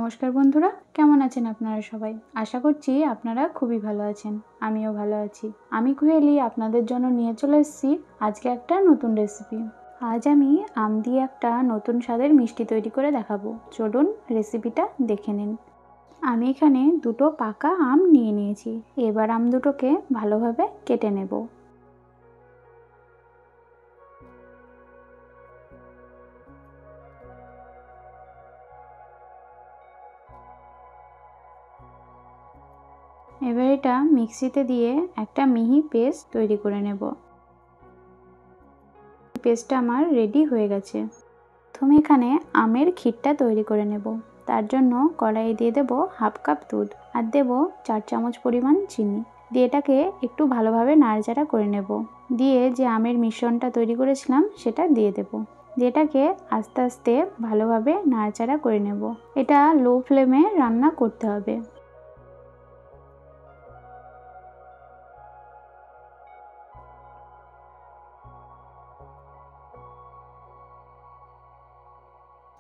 নমস্কার বন্ধুরা, কেমন আছেন আপনারা সবাই? আশা করছি আপনারা খুবই ভালো আছেন। আমিও ভালো আছি। আমি কুহেলি আপনাদের জন্য নিয়ে চলে এসেছি আজকে একটা নতুন রেসিপি। আজ আমি আম দিয়ে একটা নতুন স্বাদের মিষ্টি তৈরি করে দেখাবো। চলুন রেসিপিটা দেখে নিন। আমি এখানে দুটো পাকা আম নিয়ে নিয়েছি। এবার আম দুটোকে ভালোভাবে কেটে নেব। এবার এটা মিক্সিতে দিয়ে একটা মিহি পেস্ট তৈরি করে নেব। পেস্টটা আমার রেডি হয়ে গেছে। প্রথমে এখানে আমের ক্ষীরটা তৈরি করে নেব। তার জন্য কড়াইয়ে দিয়ে দেব হাফ কাপ দুধ আর দেব 4 চামচ পরিমাণ চিনি। দিয়ে এটাকে একটু ভালোভাবে নাড়াচাড়া করে নেব। দিয়ে যে আমের মিশ্রণটা তৈরি করেছিলাম সেটা দিয়ে দেব। দিয়ে এটাকে আস্তে আস্তে ভালোভাবে নাড়াচাড়া করে নেব। এটা লো ফ্লেমে রান্না করতে হবে।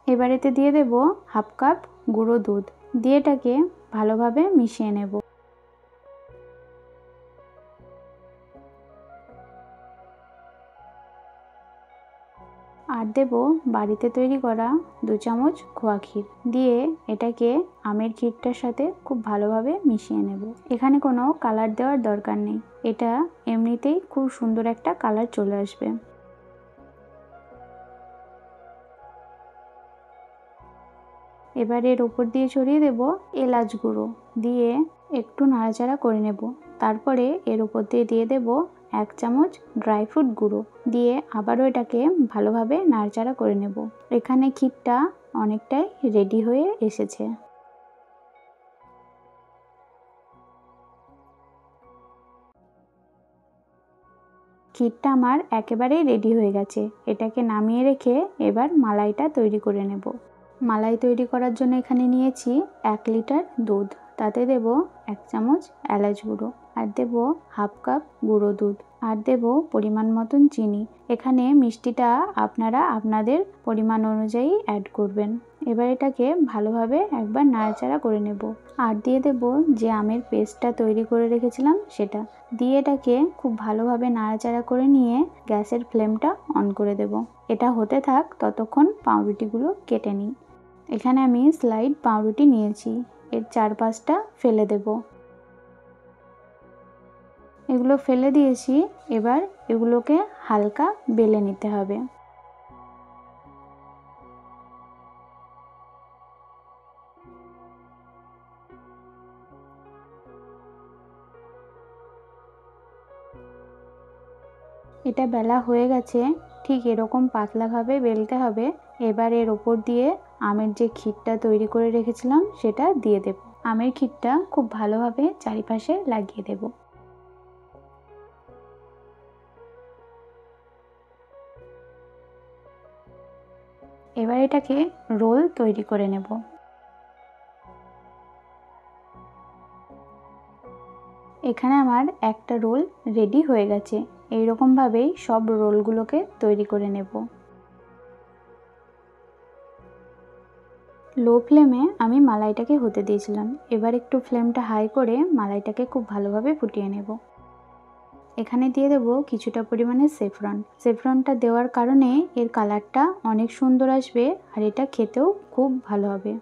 এবার এতে দিয়ে দেব হাফ কাপ গুঁড়ো দুধ। দিয়ে এটাকে ভালোভাবে মিশিয়ে নেব। আর দেব বাড়িতে তৈরি করা 2 চামচ খোয়া ক্ষীর। দিয়ে এটাকে আমের ক্ষীরটার সাথে খুব ভালোভাবে মিশিয়ে নেব। এখানে কোনো কালার দেওয়ার দরকার নেই, এটা এমনিতেই খুব সুন্দর একটা কালার চলে আসবে। এবার এর ওপর দিয়ে ছড়িয়ে দেব এলাচ গুঁড়ো। দিয়ে একটু নাড়াচাড়া করে নেব। তারপরে এর ওপর দিয়ে দিয়ে দেব 1 চামচ ড্রাই ফ্রুট গুঁড়ো। দিয়ে আবারও এটাকে ভালোভাবে নাড়াচাড়া করে নেব। এখানে ক্ষীরটা অনেকটাই রেডি হয়ে এসেছে। ক্ষীরটা আমার একেবারেই রেডি হয়ে গেছে। এটাকে নামিয়ে রেখে এবার মালাইটা তৈরি করে নেব। মালাই তৈরি করার জন্য এখানে নিয়েছি 1 লিটার দুধ। তাতে দেব 1 চামচ এলাচ গুঁড়ো আর দেব হাফ কাপ গুঁড়ো দুধ আর দেব পরিমাণ মতন চিনি। এখানে মিষ্টিটা আপনারা আপনাদের পরিমাণ অনুযায়ী অ্যাড করবেন। এবার এটাকে ভালোভাবে একবার নাড়াচাড়া করে নেব। আর দিয়ে দেব যে আমের পেস্টটা তৈরি করে রেখেছিলাম সেটা। দিয়ে এটাকে খুব ভালোভাবে নাড়াচাড়া করে নিয়ে গ্যাসের ফ্লেমটা অন করে দেব। এটা হতে থাক ততক্ষণ পাউরুটিগুলো কেটে নিই। এখানে আমি স্লাইড পাউরুটি নিয়েছি। এর 4-5টা ফেলে দেব। এগুলো ফেলে দিয়েছি। এবার এগুলোকে হালকা বেলে নিতে হবে। এটা বেলা হয়ে গেছে। ঠিক এরকম পাতলাভাবে বেলতে হবে। এবার এর ওপর দিয়ে আমের যে ক্ষীরটা তৈরি করে রেখেছিলাম সেটা দিয়ে দেব। আমের ক্ষীরটা খুব ভালোভাবে চারিপাশে লাগিয়ে দেব। এবার এটাকে রোল তৈরি করে নেব। এখানে আমার একটা রোল রেডি হয়ে গেছে। এইরকমভাবেই সব রোলগুলোকে তৈরি করে নেব। লো ফ্লেমে আমি মালাইটাকে হতে দিয়েছিলাম। এবার একটু ফ্লেমটা হাই করে মালাইটাকে খুব ভালোভাবে ফুটিয়ে নেব। এখানে দিয়ে দেব কিছুটা পরিমাণে সেফরন। সেফরনটা দেওয়ার কারণে এর কালারটা অনেক সুন্দর আসবে আর এটা খেতেও খুব ভালো হবে।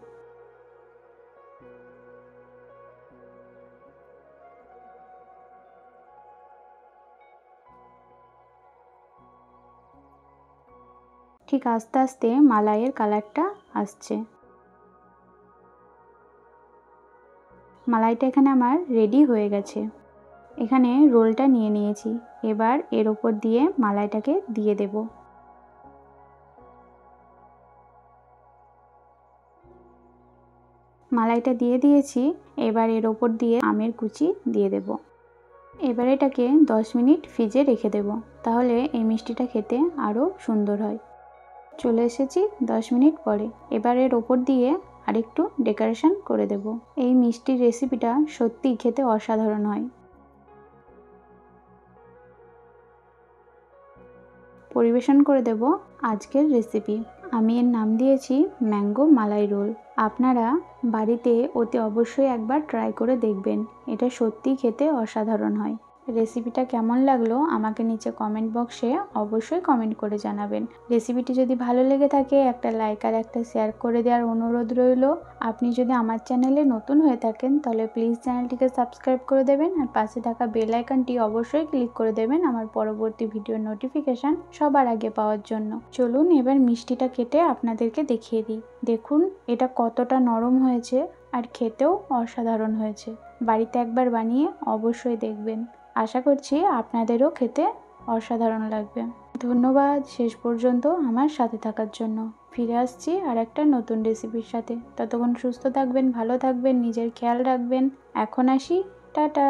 ঠিক আস্তে আস্তে মালাইয়ের কালারটা আসছে। মালাইটা এখানে আমার রেডি হয়ে গেছে। এখানে রোলটা নিয়ে নিয়েছি। এবার এর ওপর দিয়ে মালাইটাকে দিয়ে দেব। মালাইটা দিয়ে দিয়েছি। এবার এর ওপর দিয়ে আমের কুচি দিয়ে দেব। এবার এটাকে 10 মিনিট ফ্রিজে রেখে দেব। তাহলে এই মিষ্টিটা খেতে আরও সুন্দর হয়। চলে এসেছি 10 মিনিট পরে। এবার এর ওপর দিয়ে আরেকটু ডেকোরেশন করে দেব। এই মিষ্টির রেসিপিটা সত্যিই খেতে অসাধারণ হয়। পরিবেশন করে দেব আজকের রেসিপি। আমি এর নাম দিয়েছি ম্যাঙ্গো মালাই রোল। আপনারা বাড়িতে অতি অবশ্যই একবার ট্রাই করে দেখবেন, এটা সত্যিই খেতে অসাধারণ হয়। রেসিপিটা কেমন লাগলো আমাকে নিচে কমেন্ট বক্সে অবশ্যই কমেন্ট করে জানাবেন। রেসিপিটি যদি ভালো লেগে থাকে একটা লাইক আর একটা শেয়ার করে দেওয়ার অনুরোধ রইল। আপনি যদি আমার চ্যানেলে নতুন হয়ে থাকেন তাহলে প্লিজ চ্যানেলটিকে সাবস্ক্রাইব করে দেবেন আর পাশে থাকা বেল আইকনটি অবশ্যই ক্লিক করে দেবেন আমার পরবর্তী ভিডিওর নোটিফিকেশান সবার আগে পাওয়ার জন্য। চলুন এবার মিষ্টিটা কেটে আপনাদেরকে দেখিয়ে দিই। দেখুন এটা কতটা নরম হয়েছে আর খেতেও অসাধারণ হয়েছে। বাড়িতে একবার বানিয়ে অবশ্যই দেখবেন। আশা করছি আপনাদেরও খেতে অসাধারণ লাগবে। ধন্যবাদ শেষ পর্যন্ত আমার সাথে থাকার জন্য। ফিরে আসছি আর একটা নতুন রেসিপির সাথে। ততক্ষণ সুস্থ থাকবেন, ভালো থাকবেন, নিজের খেয়াল রাখবেন। এখন আসি, টাটা।